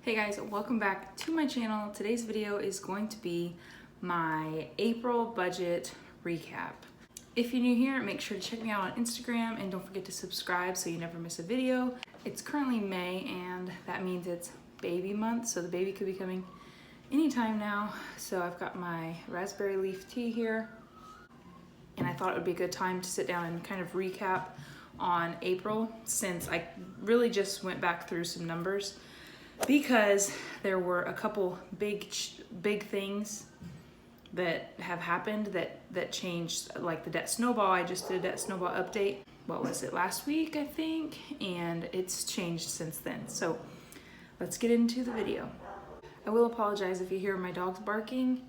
Hey guys, welcome back to my channel. Today's video is going to be my April budget recap. If you're new here, make sure to check me out on Instagram and don't forget to subscribe so you never miss a video. It's currently May and that means it's baby month, so the baby could be coming anytime now. So I've got my raspberry leaf tea here and I thought it would be a good time to sit down and kind of recap on April since I really just went back through some numbers because there were a couple big things that have happened that changed, like the debt snowball. I just did a debt snowball update. What was it, last week, I think? And it's changed since then. So let's get into the video. I will apologize if you hear my dogs barking.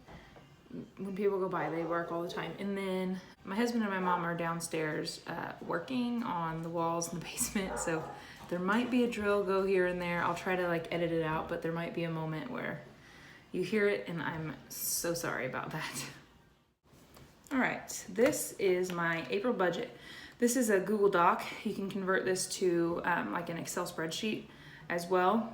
When people go by, they bark all the time. And then my husband and my mom are downstairs working on the walls in the basement. So there might be a drill go here and there. I'll try to edit it out, but there might be a moment where you hear it and I'm so sorry about that. All right, this is my April budget. This is a Google Doc. You can convert this to like an Excel spreadsheet as well.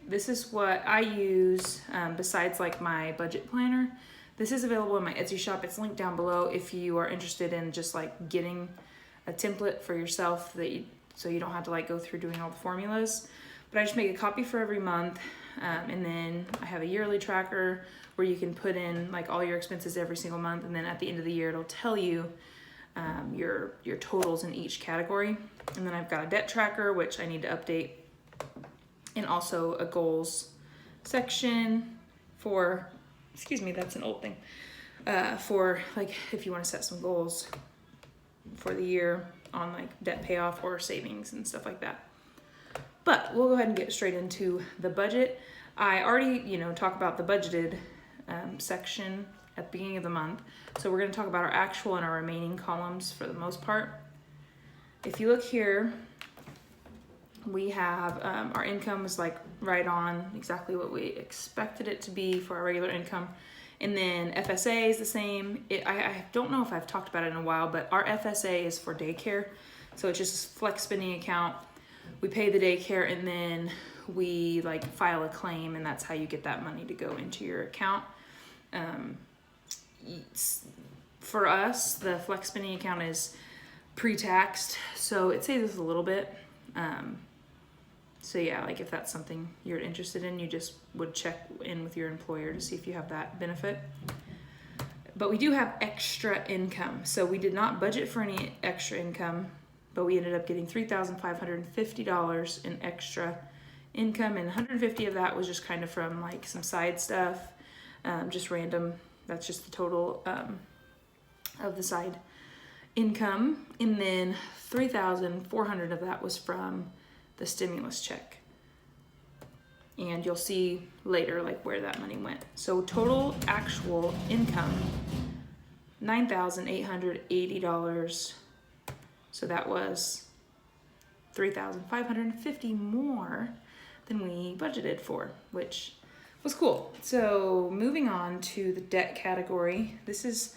This is what I use besides like my budget planner. This is available in my Etsy shop. It's linked down below if you are interested in just like getting a template for yourself so you don't have to go through doing all the formulas. But I just make a copy for every month. And then I have a yearly tracker where you can put in all your expenses every single month. And then at the end of the year, it'll tell you your totals in each category. And then I've got a debt tracker, which I need to update. And also a goals section for, excuse me, that's an old thing. For if you want to set some goals for the year on debt payoff or savings and stuff like that. But we'll go ahead and get straight into the budget. I already, talk about the budgeted section at the beginning of the month. So we're going to talk about our actual and our remaining columns for the most part. If you look here, we have our income is right on exactly what we expected it to be for our regular income. And then FSA is the same. I don't know if I've talked about it in a while, but our FSA is for daycare. So it's just a flex spending account. We pay the daycare and then we file a claim, and that's how you get that money to go into your account. For us, the flex spending account is pre-taxed, so it saves us a little bit. So yeah, if that's something you're interested in, you just would check in with your employer to see if you have that benefit. But we do have extra income. So we did not budget for any extra income, but we ended up getting $3,550 in extra income, and $150 of that was just kind of from some side stuff, just random. That's just the total of the side income. And then $3,400 of that was from the stimulus check. And you'll see later where that money went. So total actual income, $9,880. So that was $3,550 more than we budgeted for, which was cool. So moving on to the debt category, this is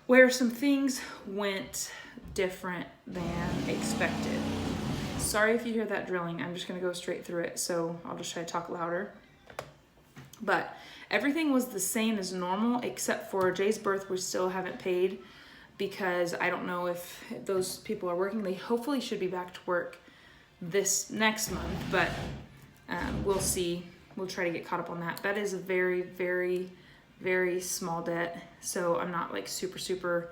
where some things went different than expected. Sorry if you hear that drilling, I'm just gonna go straight through it, so I'll just try to talk louder. But everything was the same as normal, except for Jay's birth we still haven't paid because I don't know if those people are working. They hopefully should be back to work this next month, but we'll see. We'll try to get caught up on that. That is a very, very, very small debt, so I'm not super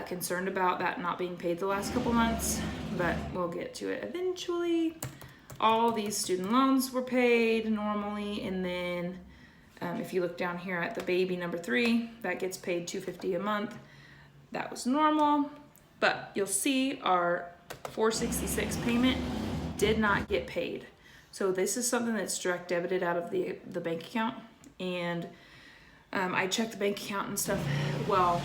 concerned about that not being paid the last couple months, but we'll get to it eventually. All these student loans were paid normally, and then if you look down here at the baby number 3, that gets paid $250 a month. That was normal, but you'll see our $466 payment did not get paid. So this is something that's direct debited out of the bank account, and I checked the bank account and stuff. Well,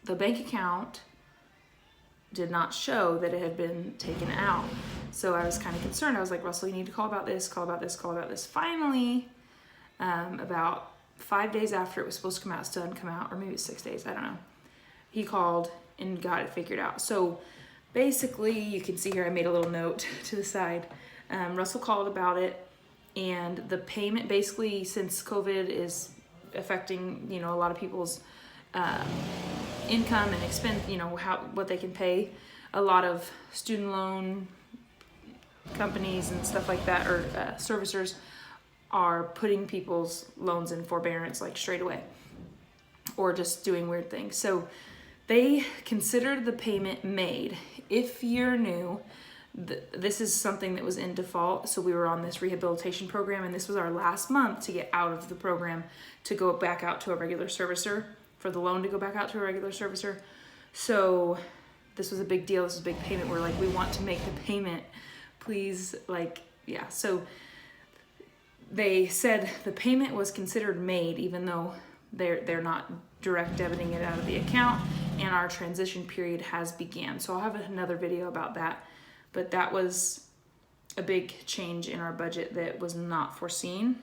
the bank account did not show that it had been taken out. So I was kind of concerned. I was like, Russell, you need to call about this, call about this, call about this. Finally, about 5 days after it was supposed to come out, still hadn't come out, or maybe 6 days, I don't know. He called and got it figured out. So basically, you can see here, I made a little note to the side. Russell called about it, And the payment, basically, since COVID is affecting, you know, a lot of people's income and expense, you know, what they can pay, a lot of student loan companies and stuff like that, or servicers, are putting people's loans in forbearance like straight away, or just doing weird things. So they considered the payment made. If you're new, this is something that was in default. So we were on this rehabilitation program, and this was our last month to get out of the program to go back out to a regular servicer, for the loan to go back out to a regular servicer. So this was a big deal. This was a big payment. We're like, we want to make the payment, please. Like, yeah. So they said the payment was considered made, even though they're not direct debiting it out of the account, and our transition period has began. So I'll have another video about that. But that was a big change in our budget that was not foreseen,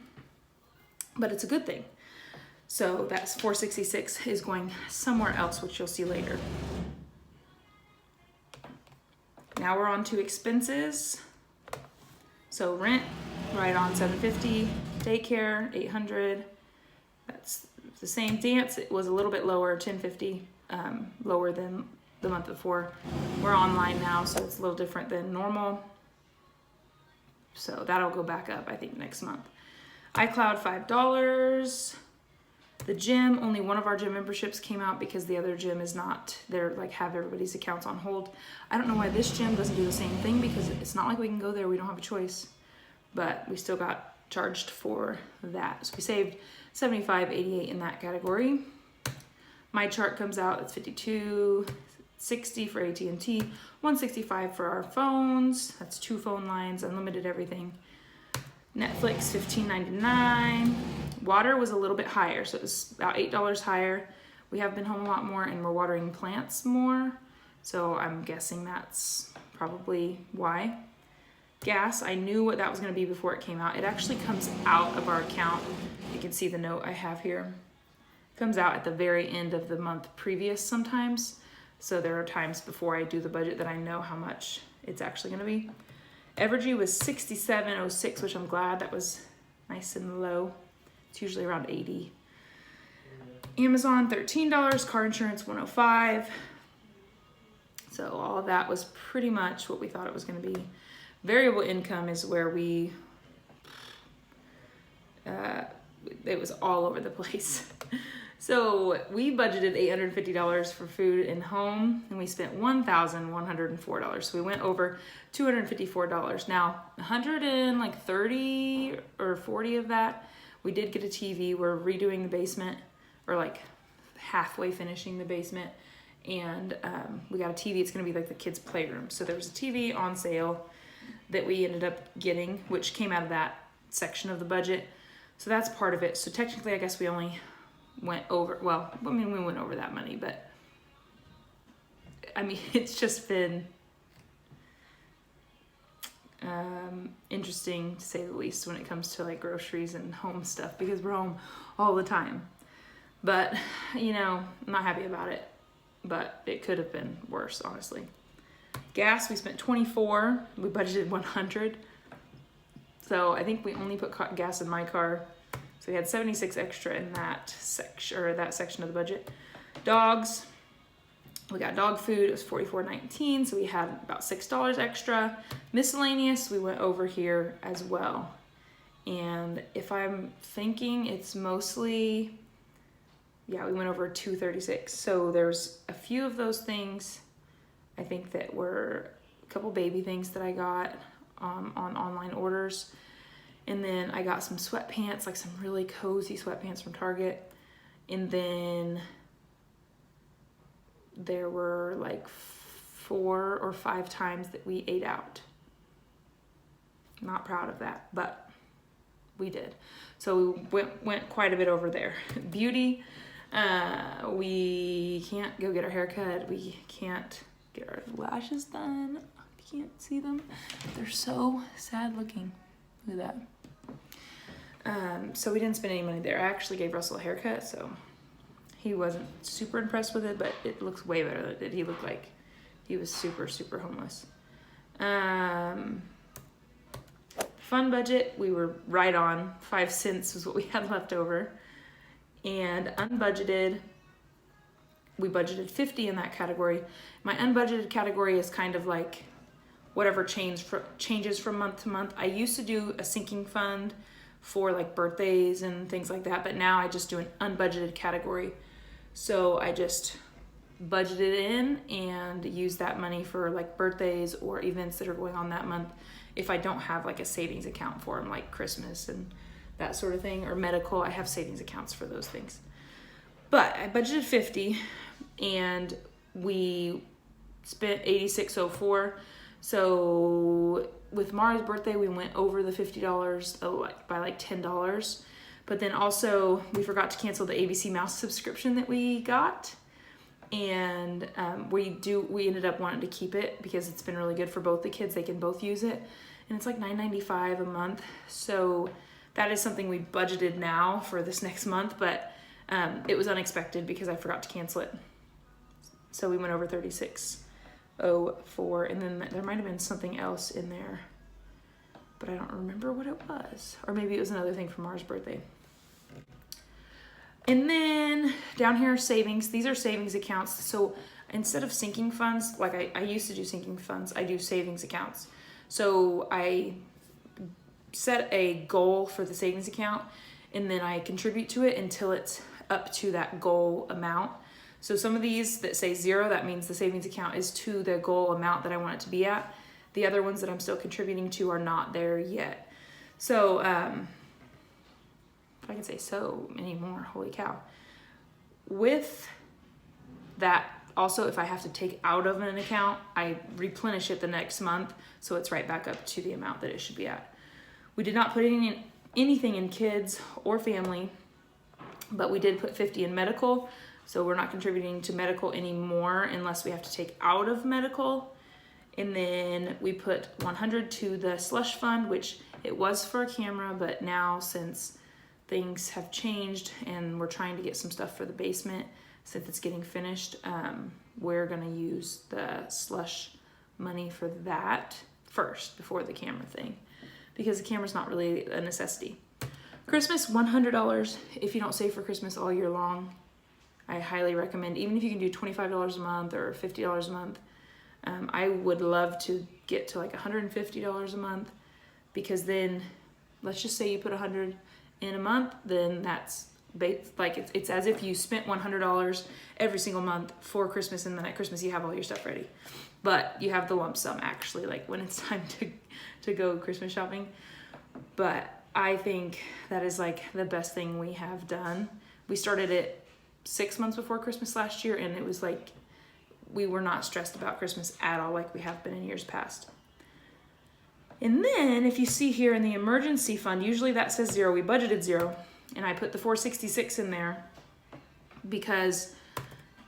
but it's a good thing. So that's $466 is going somewhere else, which you'll see later. Now we're on to expenses. So rent, right on $750, daycare $800. That's the same. Dance, it was a little bit lower, $1050, lower than the month before. We're online now, so it's a little different than normal. So that'll go back up, I think, next month. iCloud, $5. The gym, only one of our gym memberships came out because the other gym is not, they're like have everybody's accounts on hold. I don't know why this gym doesn't do the same thing, because it's not like we can go there, we don't have a choice. But we still got charged for that. So we saved $75.88 in that category. My chart comes out, it's $52.60 for AT&T, $165 for our phones. That's 2 phone lines, unlimited everything. Netflix, $15.99. Water was a little bit higher, so it was about $8 higher. We have been home a lot more, and we're watering plants more, so I'm guessing that's probably why. Gas, I knew what that was going to be before it came out. It actually comes out of our account. You can see the note I have here. It comes out at the very end of the month previous sometimes. So there are times before I do the budget that I know how much it's actually going to be. Evergy was $67.06, which I'm glad. That was nice and low. It's usually around $80. Amazon, $13. Car insurance, $105. So all of that was pretty much what we thought it was going to be. Variable income is where we, it was all over the place. So we budgeted $850 for food and home, and we spent $1,104. So we went over $254. Now, 130 or 40 of that, we did get a TV. We're redoing the basement, or like halfway finishing the basement. And we got a TV. It's going to be like the kids' playroom. So there was a TV on sale that we ended up getting, which came out of that section of the budget. So that's part of it. So technically, I guess we only went over, well, I mean, we went over that money, but I mean, it's just been interesting to say the least when it comes to like groceries and home stuff, because we're home all the time. But, you know, I'm not happy about it, but it could have been worse, honestly. Gas, we spent $24. We budgeted $100. So I think we only put gas in my car. So we had $76 extra in that section, or that section of the budget. Dogs, we got dog food. It was $44.19. So we had about $6 extra. Miscellaneous, we went over here as well. And if I'm thinking, it's mostly, yeah, we went over $236. So there's a few of those things, I think, that were a couple baby things that I got on online orders. And then I got some sweatpants, like some really cozy sweatpants from Target. And then there were like 4 or 5 times that we ate out. Not proud of that, but we did. So we went quite a bit over there. Beauty, we can't go get our hair cut. We can't get our lashes done. You can't see them. They're so sad looking. Look at that. So we didn't spend any money there. I actually gave Russell a haircut, so he wasn't super impressed with it, but it looks way better than it did. He looked like he was super, super homeless. Fund budget, we were right on. 5 cents was what we had left over. And unbudgeted, we budgeted 50 in that category. My unbudgeted category is kind of like whatever changes from month to month. I used to do a sinking fund for like birthdays and things like that, but now I just do an unbudgeted category. So I just budget it in and use that money for like birthdays or events that are going on that month if I don't have like a savings account for them, like Christmas and that sort of thing, or medical. I have savings accounts for those things. But I budgeted 50 and we spent 86.04. So with Mara's birthday, we went over the $50 by like $10. But then also we forgot to cancel the ABC Mouse subscription that we got. And we ended up wanting to keep it because it's been really good for both the kids. They can both use it. And it's like $9.95 a month. So that is something we budgeted now for this next month, but it was unexpected because I forgot to cancel it. So we went over 36.04, and then there might have been something else in there, but I don't remember what it was. Or maybe it was another thing for Mara's birthday. And then down here, savings. These are savings accounts. So instead of sinking funds, like I used to do sinking funds, I do savings accounts. So I set a goal for the savings account, and then I contribute to it until it's up to that goal amount. So some of these that say 0, that means the savings account is to the goal amount that I want it to be at. The other ones that I'm still contributing to are not there yet. So, if I can say so anymore, holy cow. With that, also, if I have to take out of an account, I replenish it the next month, so it's right back up to the amount that it should be at. We did not put anything in kids or family, but we did put 50 in medical, so we're not contributing to medical anymore unless we have to take out of medical. And then we put 100 to the slush fund, which it was for a camera, but now since things have changed and we're trying to get some stuff for the basement since it's getting finished, we're gonna use the slush money for that first before the camera thing, because the camera's not really a necessity. Christmas, $100. If you don't save for Christmas all year long, I highly recommend, even if you can do $25 a month or $50 a month, I would love to get to like $150 a month, because then let's just say you put 100 in a month, then that's like it's as if you spent $100 every single month for Christmas, and then at Christmas you have all your stuff ready. But you have the lump sum actually, like when it's time to go Christmas shopping. But I think that is like the best thing we have done. We started it 6 months before Christmas last year, and it was like we were not stressed about Christmas at all like we have been in years past. And then if you see here in the emergency fund, usually that says 0. We budgeted 0, and I put the $466 in there because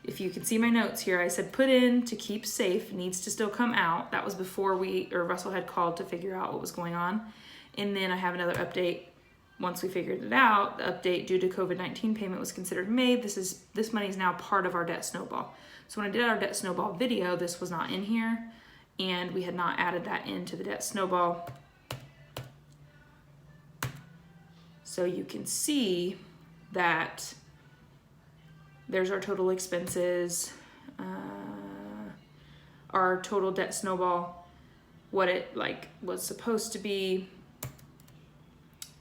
if you can see my notes here, I said put in to keep safe, needs to still come out. That was before Russell had called to figure out what was going on. And then I have another update. Once we figured it out, the update due to COVID-19 payment was considered made. This money is now part of our debt snowball. So when I did our debt snowball video, this was not in here, and we had not added that into the debt snowball. So you can see that there's our total expenses, our total debt snowball, what it was supposed to be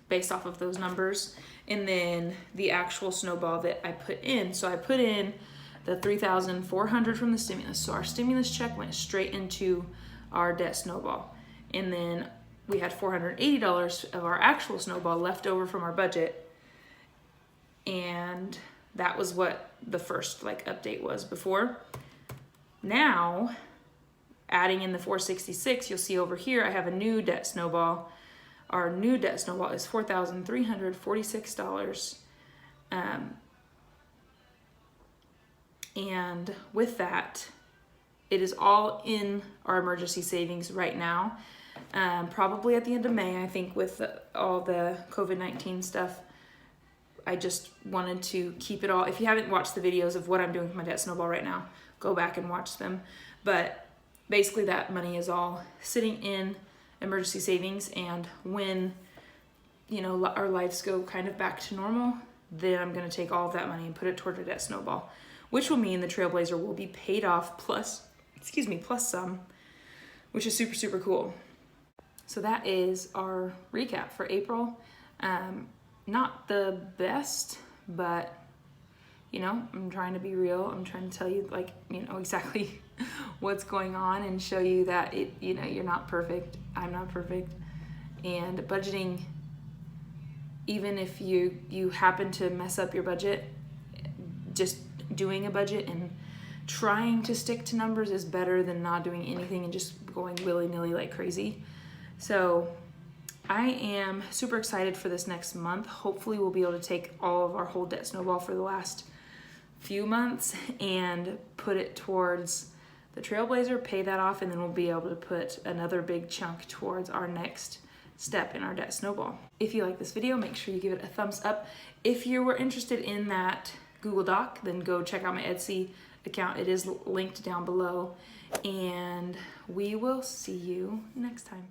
based off of those numbers, and then the actual snowball that I put in. So I put in the $3,400 from the stimulus. So our stimulus check went straight into our debt snowball. And then we had $480 of our actual snowball left over from our budget. And that was what the first update was before. Now, adding in the $466, you'll see over here I have a new debt snowball. Our new debt snowball is $4,346. And with that, it is all in our emergency savings right now. Probably at the end of May, I think, with all the COVID-19 stuff, I just wanted to keep it all. If you haven't watched the videos of what I'm doing with my debt snowball right now, go back and watch them. But basically that money is all sitting in emergency savings, and when, you know, our lives go kind of back to normal, then I'm gonna take all of that money and put it toward a debt snowball, which will mean the Trailblazer will be paid off plus some, which is super, super cool. So that is our recap for April. Not the best, but you know, I'm trying to be real. I'm trying to tell you, like, you know, exactly what's going on and show you that it, you know, you're not perfect. I'm not perfect. And budgeting, even if you happen to mess up your budget, just doing a budget and trying to stick to numbers is better than not doing anything and just going willy-nilly like crazy. So I am super excited for this next month. Hopefully we'll be able to take all of our whole debt snowball for the last few months and put it towards the Trailblazer, pay that off, and then we'll be able to put another big chunk towards our next step in our debt snowball. If you like this video, make sure you give it a thumbs up. If you were interested in that Google Doc, then go check out my Etsy account. It is linked down below, and we will see you next time.